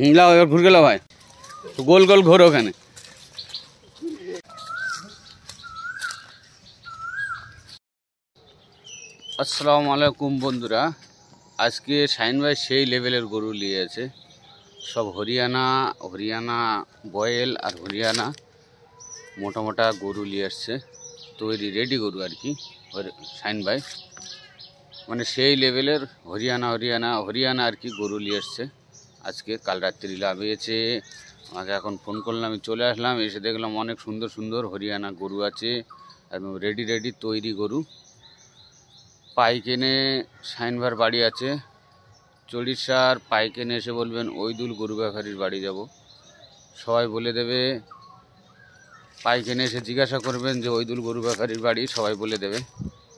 লাও এবার ঘুরে গেলাম ভাই, গোল গোল ঘোর ওখানে। আসসালামু আলাইকুম বন্ধুরা, আজকে শাহিন ভাই সেই লেভেলের গরু নিয়েছে, সব হরিয়ানা বয়েল আর হরিয়ানা মোটা মোটা গরু নিয়ে আসছে, তৈরি রেডি গরু আর কি। শাহিন ভাই মানে সেই লেভেলের হরিয়ানা আর কি গরু নিয়ে আসছে আজকে। কাল রাত্রি লাভিয়েছে আমাকে, এখন ফোন করলাম, আমি চলে আসলাম, এসে দেখলাম অনেক সুন্দর সুন্দর হরিয়ানা গরু আছে, একদম রেডি তৈরি গরু। পাইকেনে শাহিন ভাইয়ের বাড়ি আছে চড়িষ্যার, পাইকেনে এসে বলবেন ওইদুল গরু ব্যাপারীর বাড়ি যাব, সবাই বলে দেবে। পাইকেনে এসে জিজ্ঞাসা করবেন যে ওইদুল গরু ব্যাপারীর বাড়ি, সবাই বলে দেবে।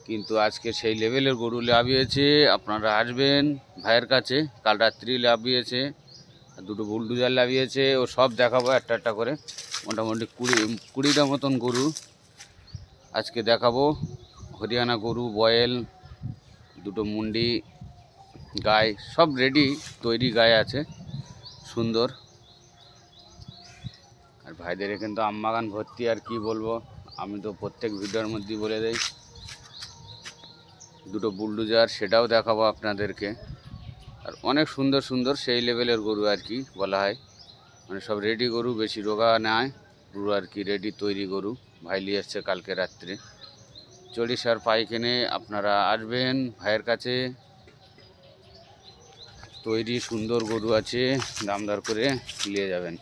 কিন্তু আজকে সেই লেভেলের গরু লাভিয়েছে, আপনারা আসবেন ভাইয়ের কাছে। কাল রাত্রি লাভিয়েছে, দুটো বুলডুজার লাভিয়েছে, ও সব দেখাবো একটা একটা করে। মোটামুটি 20টা মতন গরু আজকে দেখাবো। হরিয়ানা গরু, বয়েল, দুটো মুন্ডি গায়ে, সব রেডি তৈরি গায়ে আছে, সুন্দর। আর ভাইদের এখানে তো আমবাগান ভর্তি, আর কি বলবো, আমি তো প্রত্যেক ভিডিওর মধ্যেই বলে দেই। দুটো বুলডুজার, সেটাও দেখাবো আপনাদেরকে। আর অনেক সুন্দর সুন্দর সেই লেভেলের গরু আর কি বলা হয়, মানে সব রেডি গরু, বেশি রোগা নেয় গরু আর কি, রেডি তৈরি গরু ভাই নিয়ে এসছে কালকে রাত্রে। চড়িষ্যার পাইকেনে আপনারা আসবেন ভাইয়ের কাছে, তৈরি সুন্দর গরু আছে, দামদার করে নিয়ে যাবেন।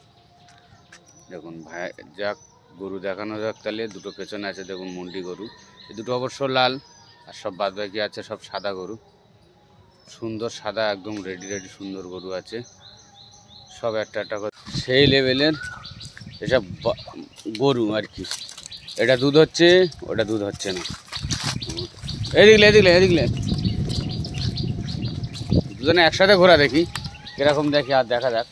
দেখুন ভাই, যাক গরু দেখানো যাক তাহলে। দুটো পেছনে আছে দেখুন মুন্ডি গরু, এই দুটো অবশ্য লাল, আর সব বাদ বাকি আছে সব সাদা গরু, সুন্দর সাদা একদম রেডি সুন্দর গরু আছে, সব একটা একটা করে সেই লেভেলের এসব গরু আর কি। এটা দুধ হচ্ছে, ওটা দুধ হচ্ছে না। এদিকলে দুজনে একসাথে ঘোরা দেখি কিরকম দেখি, আর দেখা যাক।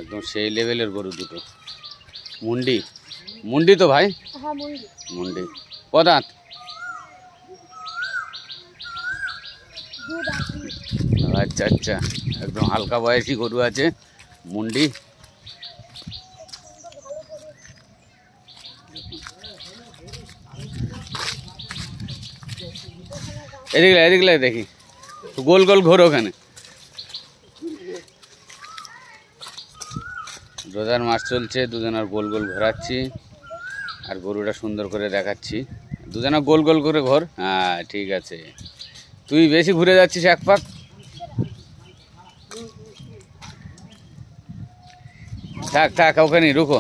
একদম সেই লেভেলের গরু দুটো। মুন্ডি তো ভাই, মুন্ডি পদাঁত, আচ্ছা একদম হালকা বয়সী গরু আছে মুন্ডি। এদিকলে দেখি, গোল গোল ঘোর ওখানে। রোজার মাস চলছে, দুজনের গোল গোল ঘোরাচ্ছি, আর গরুটা সুন্দর করে দেখাচ্ছি। দুজনা গোল গোল করে ঘোর, হ্যাঁ ঠিক আছে। তুই বেশি ঘুরে যাচ্ছিস এক পাক, থাক ওখানে রুকো।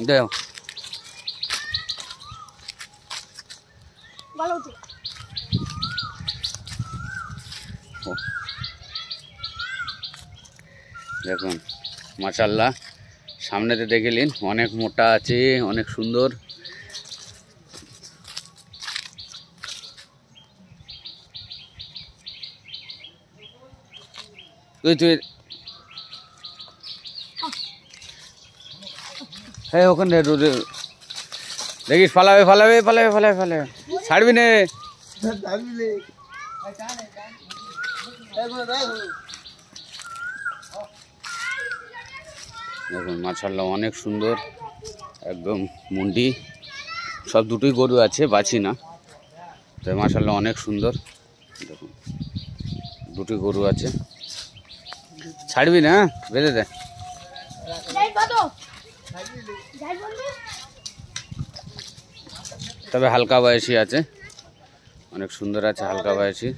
দেখো দেখুন মাশাআল্লাহ, সামনেতে দেখলেন অনেক মোটা আছে, অনেক সুন্দর। তুই হ্যাঁ ওখানে দেখিস, ফালাবে ছাড়বি নে। দেখুন মাশাআল্লাহ অনেক সুন্দর, একদম মুন্ডি, সব দুটোই গরু আছে, বাছি না তাই। মাশাআল্লাহ অনেক সুন্দর, দেখুন দুটোই গরু আছে। ছাড়বি না, বেঁধে দে। তবে হালকা বয়সী আছে, অনেক সুন্দর আছে, হালকা বয়সী।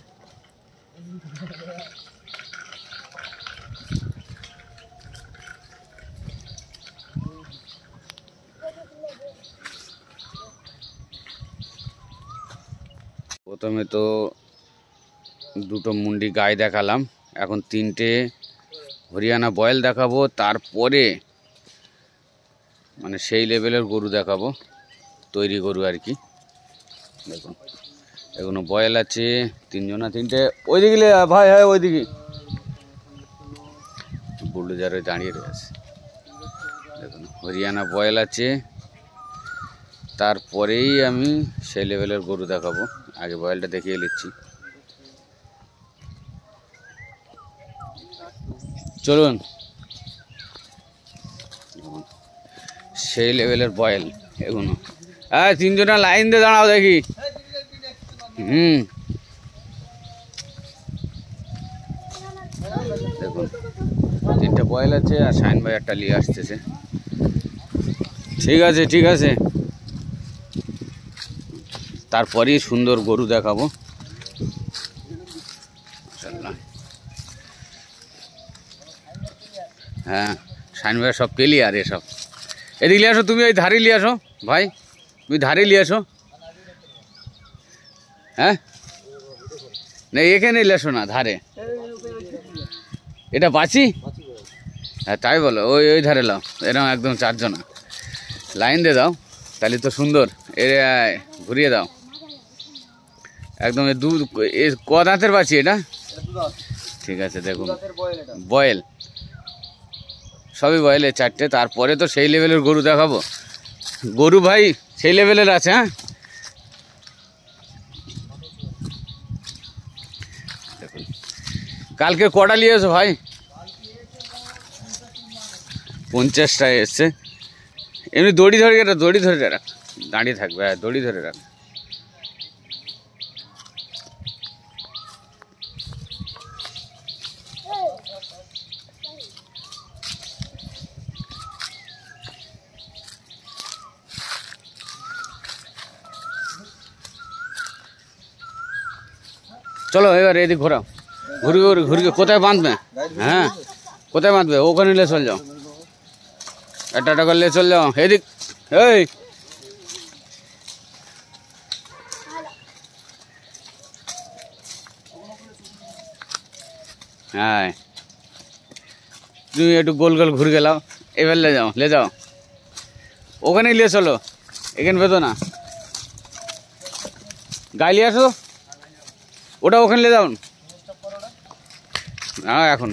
প্রথমে তো দুটো মুন্ডি গায়ে দেখালাম, এখন 3টে হরিয়ানা বয়েল দেখাবো, তারপরে মানে সেই লেভেলের গরু দেখাবো, তৈরি গরু আর কি। দেখুন এখনো বয়েল আছে, 3টে ওইদিকে ভাই, হ্যাঁ ওইদিকে বুলডোজারে দাঁড়িয়ে রয়েছে। দেখুন হরিয়ানা বয়েল আছে, তারপরেই আমি সেই লেভেলের গরু দেখাবো। আগে বয়েলটা দেখিয়ে নিচ্ছি। চলুন, সেই লেভেলের বয়েল এগুলো। হ্যাঁ, তিনজনা লাইন দিয়ে দাঁড়াও দেখি। দেখুন তিনটা বয়েল আছে, আর শাইন ভাই একটা নিয়ে আসতেছে। ঠিক আছে ঠিক আছে, তারপরেই সুন্দর গরু দেখাবো। হ্যাঁ, শাইন ভাই সব ক্লিয়ার। এসব এদিকে নিয়ে আসো, তুমি ওই ধারে নিয়ে আসো ভাই, তুমি ধারে নিয়ে আসো। হ্যাঁ, না এখানে নিয়ে আসো না, ধারে। এটা বাঁচি? হ্যাঁ তাই বলো, ওই ওই ধারে লাও। এরকম একদম চারজনা লাইন দিয়ে দাও, তাহলে তো সুন্দর। এর ঘুরিয়ে দাও একদম। ক দাঁতের বাঁচি এটা? ঠিক আছে, দেখুন বয়েল, সবই বয়েলে চারটে। তারপরে তো সেই লেভেলের গরু দেখাবো। গরু ভাই সেই লেভেলের আছে। হ্যাঁ, দেখুন কালকে কটা নিয়েছো ভাই? 50টায় এসছে। এমনি দড়ি ধরে রাখ, দড়ি ধরে রাখ, দাঁড়িয়ে থাকবে। হ্যাঁ, দড়ি ধরে রাখ। চলো এবার এদিক ঘোরাও, ঘুরে ঘুরে ঘুরে। কোথায় বাঁধবে? হ্যাঁ, কোথায় বাঁধবে? ওখানে নিয়ে চল যাও, একটা করলে চল যাও এদিক। এই হ্যাঁ, তুমি একটু গোল গোল ঘুরে গেলাও। এবার লে যাও, লে যাও, ওখানেই নিয়ে চলো। এখানে বেঁধো না, গায়ে নিয়ে আসো। ওটা ওখানে নিয়ে যাও। হ্যাঁ, এখন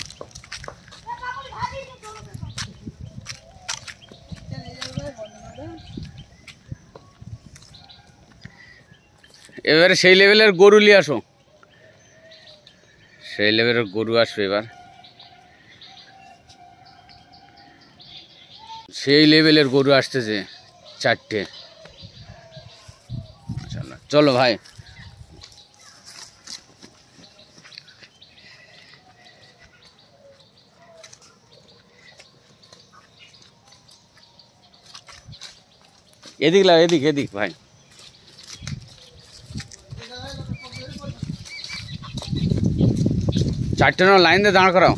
এবারে সেই লেভেলের গরু নিয়ে আসো, সেই লেভেলের গরু আসবে এবার। সেই লেভেলের গরু আসতেছে চারটে। চলো ভাই, এদিক লাও, এদিক এদিক ভাই। চারটে না, লাইন দিয়ে দাঁড় করাও,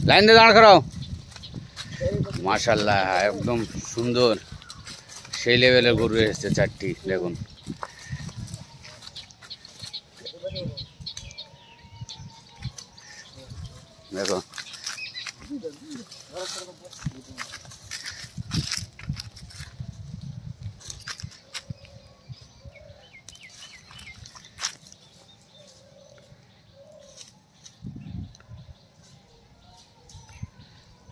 লাইন দিয়ে দাঁড় করাও। মাশাআল্লাহ, একদম সুন্দর সেই লেভেলের গরু এসেছে চারটি। দেখুন দেখো,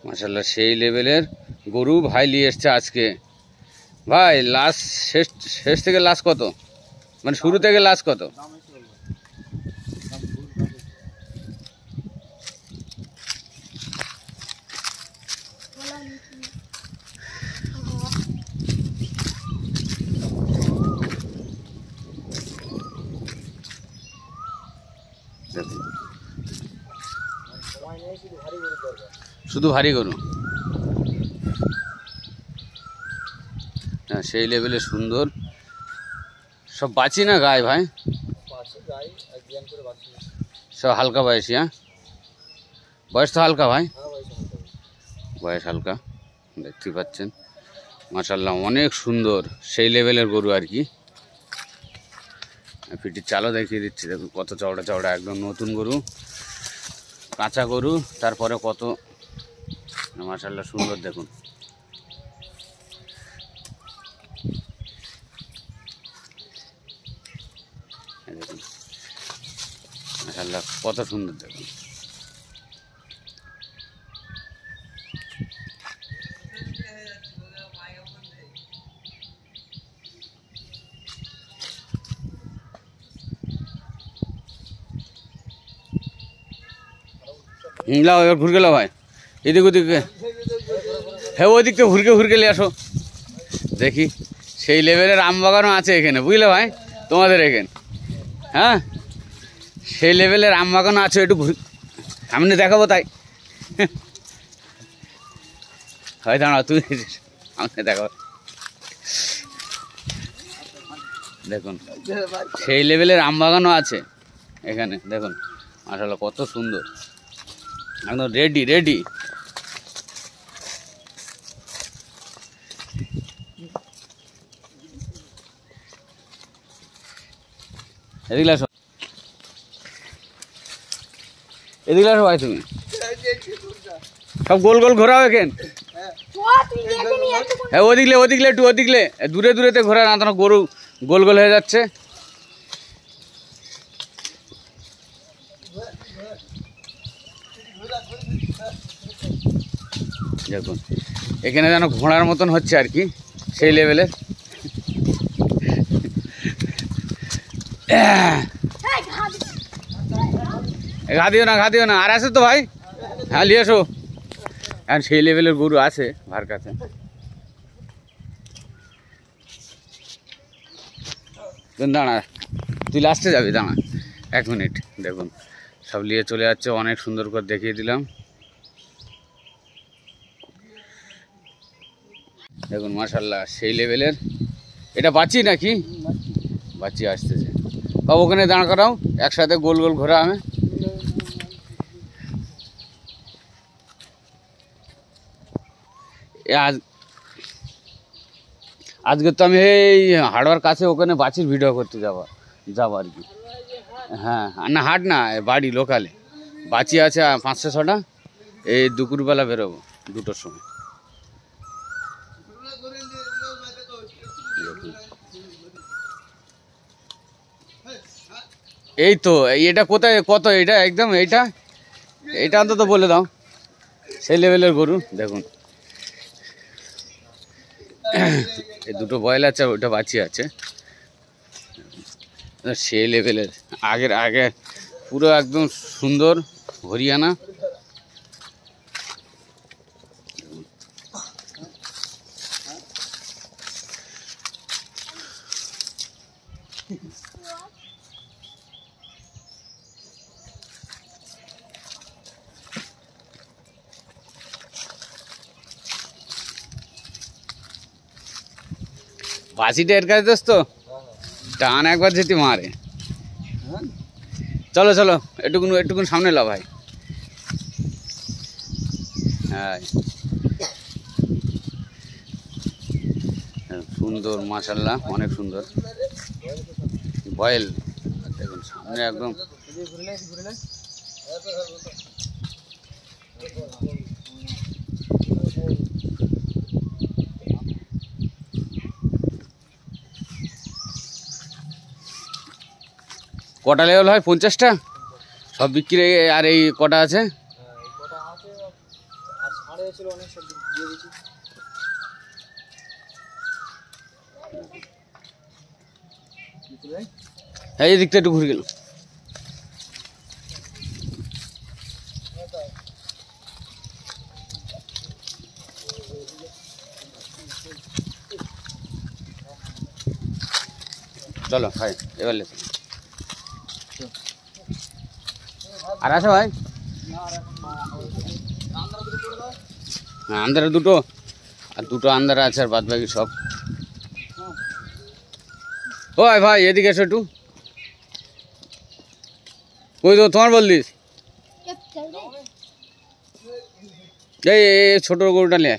মাশাআল্লাহ সেই লেভেলের গরু ভাই নিয়ে এসছে আজকে। ভাই লাস্ট শেষ থেকে লাস্ট কত, মানে শুরু থেকে লাস্ট কত? শুধু ভারী গরু, হ্যাঁ সেই লেভেলে সুন্দর। সব বাঁচি না গায়ে ভাই? সব হালকা বয়সী। হ্যাঁ, বয়স তো হালকা ভাই, বয়স হালকা, দেখতে পাচ্ছেন। মাশাআল্লাহ অনেক সুন্দর সেই লেভেলের গরু আর কি। পিঠির চালও দেখিয়ে দিচ্ছি, দেখুন কত চওড়া চওড়া, একদম নতুন গরু, কাঁচা গরু, তারপরে কত মাশাআল্লাহ সুন্দর। দেখুন দেখুন মাশাআল্লাহ কত সুন্দর। দেখুন লাও এবার ঘুরকে লাও ভাই, এদিক ওদিকে, হ্যাঁ ওই দিক থেকে ঘুরকে নিয়ে আসো। দেখি সেই লেভেলের আম বাগানও আছে এখানে, বুঝলে ভাই তোমাদের এখানে। হ্যাঁ সেই লেভেলের আম বাগানও আছে, একটু সামনে দেখাবো তাই। হয় দাঁড়া তুই সামনে দেখাবো। দেখুন সেই লেভেলের আম বাগানও আছে এখানে। দেখুন মাশাআল্লাহ কত সুন্দর, একদম রেডি। এদিকে আসো ভাই, তুমি সব গোল ঘোরাও এখানে। হ্যাঁ ওদিকলে একটু ওদিকলে, দূরেতে ঘোরা না, তখন গরু গোল হয়ে যাচ্ছে। দেখুন এখানে যেন ঘোড়ার মতন হচ্ছে আর কি, সেই লেভেলের। ঘা দিও না, আর আছে তো ভাই, হ্যাঁ নিয়ে এসো। আর সেই লেভেলের গরু আছে ভার কাছে। দাঁড়া তুই লাস্টে যাবি, দাঁড়া 1 মিনিট। দেখুন সব নিয়ে চলে যাচ্ছে, অনেক সুন্দর করে দেখিয়ে দিলাম। দেখুন মাশাআল্লাহ সেই লেভেলের। এটা বাচ্চি নাকি? বাচ্চি আসতেছে। বাবু ওখানে দাঁড় করাও, একসাথে গোল ঘোরা। আমি আজকে তো আমি এই হাটবার কাছে ওখানে বাচ্চির ভিডিও করতে যাবো আর কি। হ্যাঁ না হাট না, বাড়ি লোকালে বাচ্চি আছে 500-6টা। এই দুপুরবেলা বেরোবো 2টোর সময়। এই তো এটা কোথায় কত, এটা একদম এইটা অন্তত বলে দাও, সেই লেভেলের গরু। দেখুন এই 2টো বয়েল আছে, ওইটা বাচ্চি আছে, সেই লেভেলের। আগে পুরো একদম সুন্দর হরিয়ানা। বাসিটা এর কাছে দোস্ত টান একবার যেতে মারে। চলো একটুকুন সামনে ল ভাই। হ্যাঁ সুন্দর মাশাআল্লাহ, অনেক সুন্দর বয়েল। দেখুন সামনে একদম। কটা লেভেল হয়? 50টা সব বিক্রি। আর এই কটা আছে? হ্যাঁ এই দিকটা একটু ঘুরে গেল। চলো ভাই এবার লেস। আর আছে ভাই? হ্যাঁ আন্দারে 2টো, আর 2টো আন্দারে আছে, আর বাদ বাকি সব। ও ভাই এদিকে এসো একটু। ওই তো তোমার বললিস এই ছোট গরুটা নিয়ে।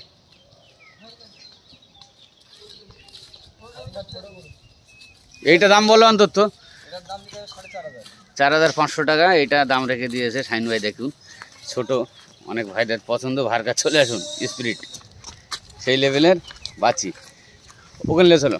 এইটা দাম বলো অন্তত 4,500 টাকা। এটা দাম রেখে দিয়েছে শাইন ভাই। দেখুন ছোট, অনেক ভাইদের পছন্দ। ভার কাছে চলে আসুন, স্পিরিট সেই লেভেলের বাচ্চি। ওখানে চলো।